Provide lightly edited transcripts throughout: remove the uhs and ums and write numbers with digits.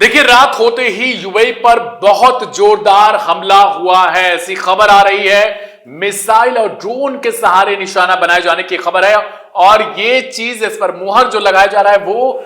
देखिए, रात होते ही यूएई पर बहुत जोरदार हमला हुआ है। ऐसी खबर आ रही है, मिसाइल और ड्रोन के सहारे निशाना बनाए जाने की खबर है। और ये चीज, इस पर मुहर जो लगाया जा रहा है वो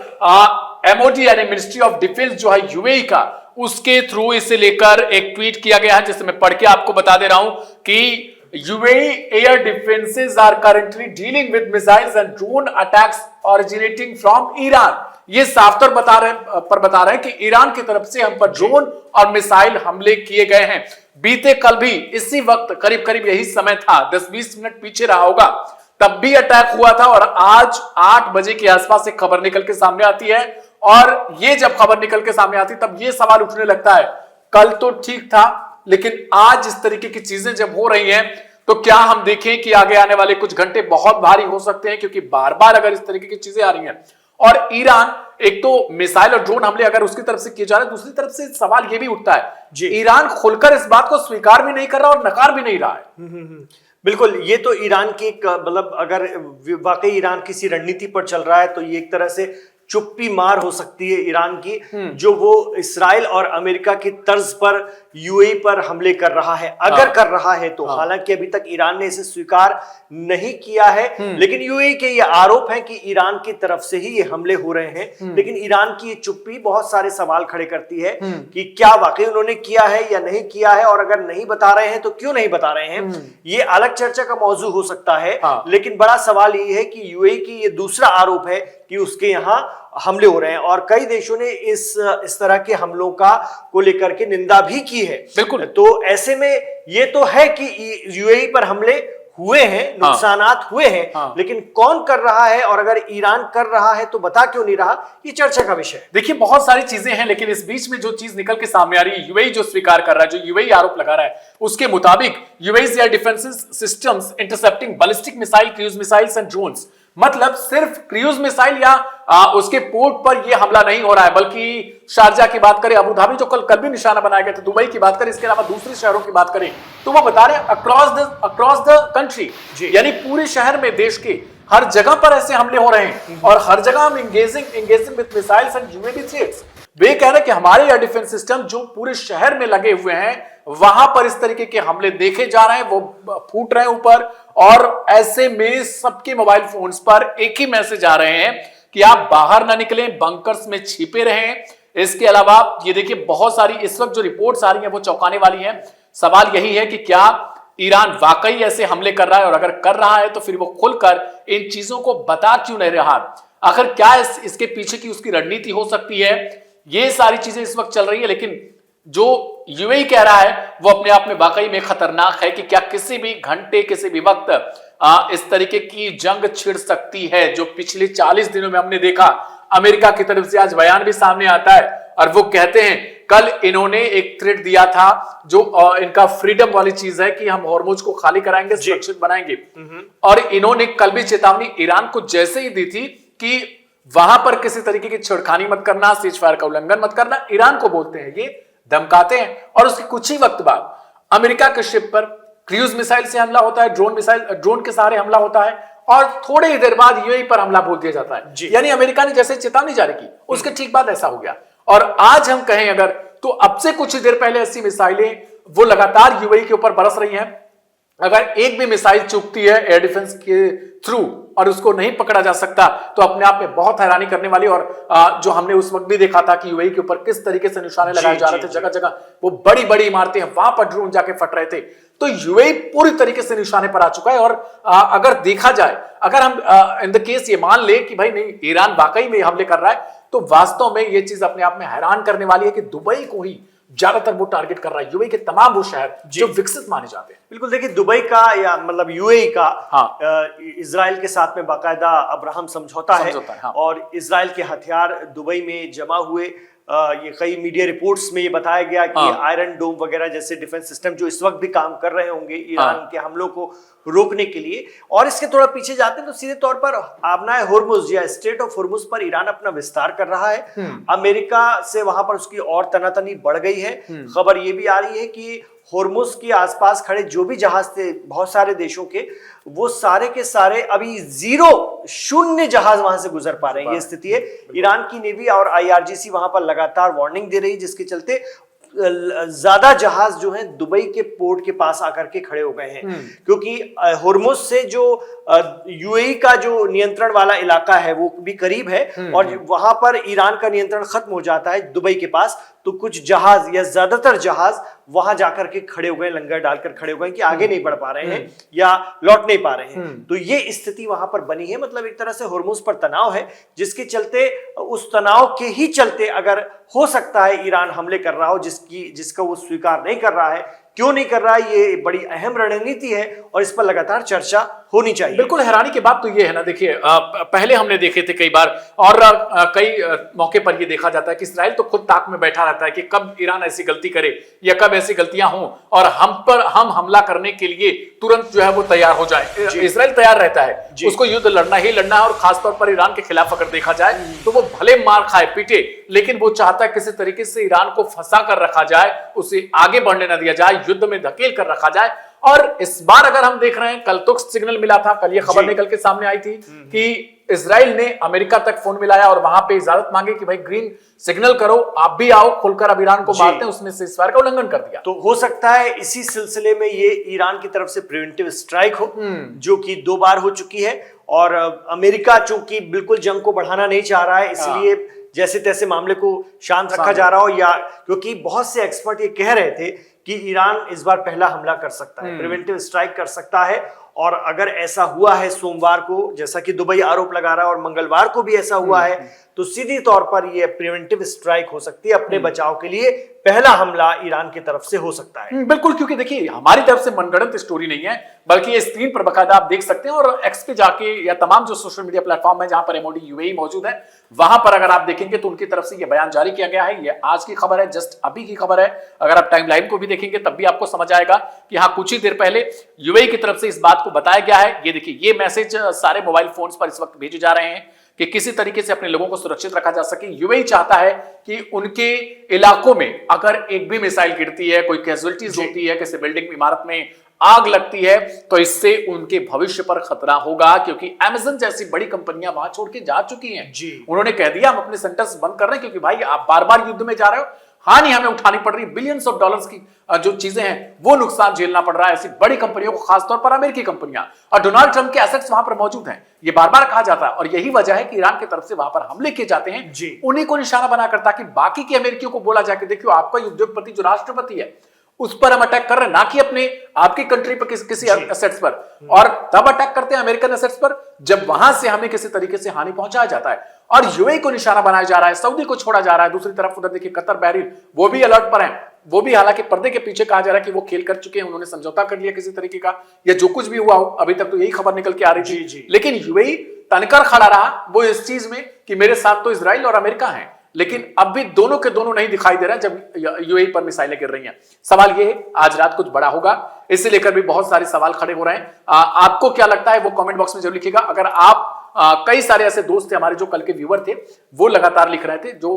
एमओडी यानी मिनिस्ट्री ऑफ डिफेंस जो है यूएई का, उसके थ्रू इसे लेकर एक ट्वीट किया गया है, जिसे मैं पढ़ के आपको बता दे रहा हूं कि UAE air defenses are currently dealing with missiles and drone attacks originating from Iran। ये साफ तौर बता रहे हैं कि ईरान की तरफ से हम पर ड्रोन और मिसाइल हमले किए गए हैं। बीते कल भी इसी वक्त करीब करीब यही समय था, 10-20 मिनट पीछे रहा होगा, तब भी अटैक हुआ था। और आज 8 बजे के आसपास एक खबर निकल के सामने आती है, और ये जब खबर निकल के सामने आती तब ये सवाल उठने लगता है, कल तो ठीक था, लेकिन आज इस तरीके की चीजें जब हो रही हैं तो क्या हम देखें कि आगे आने वाले कुछ घंटे बहुत भारी हो सकते हैं, क्योंकि बार बार अगर इस तरीके की चीजें आ रही हैं। और ईरान, एक तो मिसाइल और ड्रोन हमले अगर उसकी तरफ से किए जा रहे हैं, दूसरी तरफ से सवाल यह भी उठता है, ईरान खुलकर इस बात को स्वीकार भी नहीं कर रहा और नकार भी नहीं रहा है। बिल्कुल, ये तो ईरान की मतलब अगर वाकई ईरान किसी रणनीति पर चल रहा है तो ये एक तरह से चुप्पी मार हो सकती है ईरान की, जो वो इसराइल और अमेरिका की तर्ज पर यूएई पर हमले कर रहा है, अगर कर रहा है तो। हालांकि अभी तक ईरान ने इसे स्वीकार नहीं किया है, लेकिन यूएई के ये आरोप है कि ईरान की तरफ से ही ये हमले हो रहे हैं। लेकिन ईरान की ये चुप्पी बहुत सारे सवाल खड़े करती है कि क्या वाकई उन्होंने किया है या नहीं किया है, और अगर नहीं बता रहे हैं तो क्यों नहीं बता रहे हैं। ये अलग चर्चा का मौजू हो सकता है, लेकिन बड़ा सवाल ये है कि यूएई की ये दूसरा आरोप है कि उसके यहाँ हमले हो रहे हैं, और कई देशों ने इस तरह के हमलों को लेकर के निंदा भी की है। बिल्कुल। तो ऐसे में ये तो है कि यूएई पर हमले हुए हैं, नुकसानात हुए हैं, लेकिन कौन कर रहा है, और अगर ईरान कर रहा है तो बता क्यों नहीं रहा, ये चर्चा का विषय है। देखिए, बहुत सारी चीजें हैं, लेकिन इस बीच में जो चीज निकल के सामने आ रही है, यूएई जो स्वीकार कर रहा है, जो यूएई आरोप लगा रहा है, उसके मुताबिक UAE air defence systems intercepting ballistic missile, cruise missiles and drones. मतलब सिर्फ क्रूज मिसाइल या उसके पोर्ट पर यह हमला नहीं हो रहा है, बल्कि शारजा की बात करें, अबू धाबी जो कल भी निशाना बनाया गया था, दुबई की बात करें, इसके अलावा दूसरे शहरों की बात करें, तो वो बता रहे हैं अक्रॉस द कंट्री, यानी पूरे शहर में, देश के हर जगह पर ऐसे हमले हो रहे हैं, और हर जगह हम engaging with missiles and UAV threats. वे कह रहे हैं कि हमारे एयर डिफेंस सिस्टम जो पूरे शहर में लगे हुए हैं, वहां पर इस तरीके के हमले देखे जा रहे हैं, वो फूट रहे हैं ऊपर। और ऐसे में सबके मोबाइल फोन्स पर एक ही मैसेज आ रहे हैं कि आप बाहर ना निकलें, बंकर्स में छिपे रहें। इसके अलावा ये देखिए, बहुत सारी इस वक्त जो रिपोर्ट्स आ रही हैं वो चौंकाने वाली हैं। सवाल यही है कि क्या ईरान वाकई ऐसे हमले कर रहा है, और अगर कर रहा है तो फिर वो खुलकर इन चीजों को बता क्यों नहीं रहा। आखिर क्या इसके पीछे की उसकी रणनीति हो सकती है। ये सारी चीजें इस वक्त चल रही है, लेकिन जो यूएई कह रहा है वो अपने आप में वाकई में खतरनाक है कि क्या किसी भी घंटे, किसी भी वक्त इस तरीके की जंग छिड़ सकती है, जो पिछले 40 दिनों में हमने देखा। अमेरिका की तरफ से आज बयान भी सामने आता है, और वो कहते हैं, कल इन्होंने एक थ्रेट दिया था, जो इनका फ्रीडम वाली चीज है कि हम हॉर्मुज को खाली कराएंगे, सुरक्षित बनाएंगे। और इन्होंने कल भी चेतावनी ईरान को जैसे ही दी थी कि वहां पर किसी तरीके की छेड़खानी मत करना, सीज फायर का उल्लंघन मत करना। ईरान को बोलते हैं, ये धमकाते हैं, और उसके कुछ ही वक्त बाद अमेरिका के शिप पर क्रूज मिसाइल से हमला होता है, ड्रोन के सहारे हमला होता है, और थोड़ी ही देर बाद यूएई पर हमला बोल दिया जाता है। यानी अमेरिका ने जैसे चेतावनी जारी की, उसके ठीक बाद ऐसा हो गया। और आज हम कहें अगर, तो अब से कुछ ही देर पहले ऐसी मिसाइलें वो लगातार यूएई के ऊपर बरस रही हैं। अगर एक भी मिसाइल चूकती है एयर डिफेंस के थ्रू और उसको नहीं पकड़ा जा सकता, तो अपने आप में बहुत हैरानी करने वाली। और जो हमने उस वक्त भी देखा था कि यूएई के ऊपर किस तरीके से निशाने लगाए जा रहे थे, जगह जगह वो बड़ी बड़ी इमारतें हैं, वहां पर ड्रोन जाके फट रहे थे। तो यूएई पूरी तरीके से निशाने पर आ चुका है। और अगर देखा जाए, अगर हम इन द केस ये मान ले कि भाई नहीं, ईरान वाकई में हमले कर रहा है, तो वास्तव में ये चीज अपने आप में हैरान करने वाली है कि दुबई को ही ज्यादातर वो टारगेट कर रहा है, यूएई के तमाम वो शहर जो विकसित माने जाते हैं। बिल्कुल, देखिए, दुबई का या मतलब यूएई का इजराइल के साथ में बाकायदा अब्राहम समझौता है। और इजराइल के हथियार दुबई में जमा हुए। ये कई मीडिया रिपोर्ट्स में ये बताया गया कि आयरन डोम वगैरह जैसे डिफेंस सिस्टम जो इस वक्त भी काम कर रहे होंगे ईरान के हमलों को रोकने के लिए। और इसके थोड़ा पीछे जाते हैं तो सीधे तौर पर आबनाए होर्मुज या स्ट्रेट ऑफ होर्मुज पर ईरान अपना विस्तार कर रहा है। अमेरिका से वहां पर उसकी और तनातनी बढ़ गई है। खबर ये भी आ रही है कि होर्मुज के आसपास खड़े जो भी जहाज थे बहुत सारे देशों के, वो सारे के सारे अभी शून्य जहाज वहां से गुजर पा रहे हैं। ये स्थिति है। ईरान की नेवी और IRGC वहां पर लगातार वार्निंग दे रही है, जिसके चलते ज्यादा जहाज जो हैं दुबई के पोर्ट के पास आकर के खड़े हो गए हैं, क्योंकि होर्मुज से जो UAE का जो नियंत्रण वाला इलाका है वो भी करीब है, और वहां पर ईरान का नियंत्रण खत्म हो जाता है दुबई के पास, तो कुछ जहाज या ज्यादातर जहाज वहां जाकर के खड़े हो गए, लंगर डालकर खड़े हो गए कि आगे नहीं बढ़ पा रहे हैं या लौट नहीं पा रहे हैं। तो ये स्थिति वहां पर बनी है। मतलब एक तरह से होर्मुज पर तनाव है, जिसके चलते उस तनाव के ही चलते अगर हो सकता है ईरान हमले कर रहा हो, जिसका वो स्वीकार नहीं कर रहा है। क्यों नहीं कर रहा है, ये बड़ी अहम रणनीति है और इस पर लगातार चर्चा होनी चाहिए। बिल्कुल हैरानी की बात तो ये है ना, देखिए पहले हमने देखे थे कई बार, और कई मौके पर ये देखा जाता है कि इसराइल तो खुद ताक में बैठा रहता है कि कब ईरान ऐसी गलती करे या कब ऐसी गलतियां हों और हम हमला करने के लिए तुरंत जो है वो तैयार हो जाए। इसराइल तैयार रहता है, उसको युद्ध लड़ना ही लड़ना है, और खासतौर पर ईरान के खिलाफ अगर देखा जाए तो वो भले मार खाए पीटे, लेकिन वो चाहता है किसी तरीके से ईरान को फंसा कर रखा जाए, उसे आगे बढ़ने न दिया जाए, युद्ध में धकेल कर रखा जाए। और इस बार अगर हम देख रहे हैं, कल तो सिग्नल मिला था, कल ये खबर निकल के सामने आई थी कि इजराइल ने अमेरिका तक फोन मिलाया और वहां पे इजाजत मांगी कि भाई ग्रीन सिग्नल करो, आप भी आओ, खुलकर अब ईरान को मारते हैं। उसने सीज़फायर का उल्लंघन कर दिया। तो हो सकता है इसी सिलसिले में ये ईरान की तरफ से प्रिवेंटिव स्ट्राइक हो, जो कि 2 बार हो चुकी है, और अमेरिका चूंकि बिल्कुल जंग को बढ़ाना नहीं चाह रहा है, इसलिए जैसे तैसे मामले को शांत रखा जा रहा हो, या क्योंकि बहुत से एक्सपर्ट ये कह रहे थे कि ईरान इस बार पहला हमला कर सकता है, प्रिवेंटिव स्ट्राइक कर सकता है। और अगर ऐसा हुआ है सोमवार को, जैसा कि दुबई आरोप लगा रहा है, और मंगलवार को भी ऐसा हुआ है, तो सीधी तौर पर यह प्रिवेंटिव स्ट्राइक हो सकती है। अपने बचाव के लिए पहला हमला ईरान की तरफ से हो सकता है। बिल्कुल, क्योंकि देखिए हमारी तरफ से मनगढ़ंत स्टोरी नहीं है, बल्कि ये स्क्रीन पर बकायदा आप देख सकते हैं, और एक्स पे जाके या तमाम जो सोशल मीडिया प्लेटफॉर्म है जहां पर MOD UAE मौजूद है, वहां पर अगर आप देखेंगे तो उनकी तरफ से ये बयान जारी किया गया है। ये आज की खबर है, जस्ट अभी की खबर है। अगर आप टाइमलाइन को भी देखेंगे तब भी आपको समझ आएगा कि हाँ, कुछ ही देर पहले UAE की तरफ से इस बात को बताया गया है। ये देखिए, ये मैसेज सारे मोबाइल फोन्स पर इस वक्त भेजे जा रहे हैं कि किसी तरीके से अपने लोगों को सुरक्षित रखा जा सके। UAE चाहता है कि उनके इलाकों में अगर एक भी मिसाइल गिरती है, कोई कैजुअलिटीज होती है, किसी बिल्डिंग इमारत में आग लगती है, तो इससे उनके भविष्य पर खतरा होगा, क्योंकि Amazon जैसी बड़ी कंपनियां वहां छोड़ के जा चुकी हैं। उन्होंने कह दिया हम अपने सेंटर्स बंद कर रहे हैं, क्योंकि भाई आप बार बार युद्ध में जा रहे हो, हानि हमें उठानी पड़ रही, बिलियंस ऑफ डॉलर्स की जो चीजें हैं वो नुकसान झेलना पड़ रहा है ऐसी बड़ी कंपनियों को, खासतौर पर अमेरिकी कंपनियां, और डोनाल्ड ट्रंप के एसेट्स वहां पर मौजूद हैं। ये बार बार कहा जाता है, और यही वजह है कि ईरान की तरफ से वहां पर हमले किए जाते हैं, उन्हीं को निशाना बनाकर, ताकि बाकी के अमेरिकियों को बोला जाए कि देखियो आपका उद्योगपति जो राष्ट्रपति है उस पर हम अटैक कर रहे हैं, ना कि अपने आपकी कंट्री पर किसी एसेट्स पर। और तब अटैक करते हैं अमेरिकन एसेट्स पर जब वहां से हमें किसी तरीके से हानि पहुंचाया जाता है, और UAE को निशाना बनाया जा रहा है, सऊदी को छोड़ा जा रहा है। दूसरी तरफ उधर देखिए कतर, बहरीन, वो भी अलर्ट पर हैं। वो भी हालांकि पर्दे के पीछे कहा जा रहा है कि वो खेल कर चुके हैं, उन्होंने समझौता कर लिया किसी तरीके का, या जो कुछ भी हुआ हो, अभी तक तो यही खबर निकल के आ रही थी। लेकिन UAE तनकर खड़ा रहा वो इस चीज में कि मेरे साथ तो इजराइल और अमेरिका है, लेकिन अब भी दोनों के दोनों नहीं दिखाई दे रहे हैं जब UAE पर मिसाइलें गिर रही हैं। सवाल ये है आज रात कुछ बड़ा होगा, इसे लेकर भी बहुत सारे सवाल खड़े हो रहे हैं। आपको क्या लगता है वो कमेंट बॉक्स में जरूर लिखिएगा। अगर आप कई सारे ऐसे दोस्त थे हमारे जो कल के व्यूअर थे, वो लगातार लिख रहे थे जो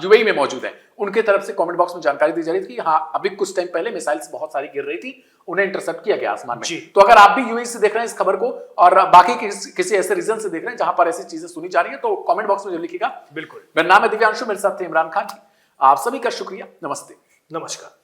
UAE में मौजूद है, उनके तरफ से कमेंट बॉक्स में जानकारी दी जा रही थी कि हाँ, अभी कुछ टाइम पहले मिसाइल्स बहुत सारी गिर रही थी, उन्हें इंटरसेप्ट किया गया आसमान में। तो अगर आप भी UAE से देख रहे हैं इस खबर को, और बाकी किसी ऐसे रीजन से देख रहे हैं जहां पर ऐसी चीजें सुनी जा रही है, तो कमेंट बॉक्स में जरूर लिखिएगा। बिल्कुल। मेरा नाम है दिव्यांशु, मेरे साथ थे इमरान खान। आप सभी का शुक्रिया। नमस्ते। नमस्कार।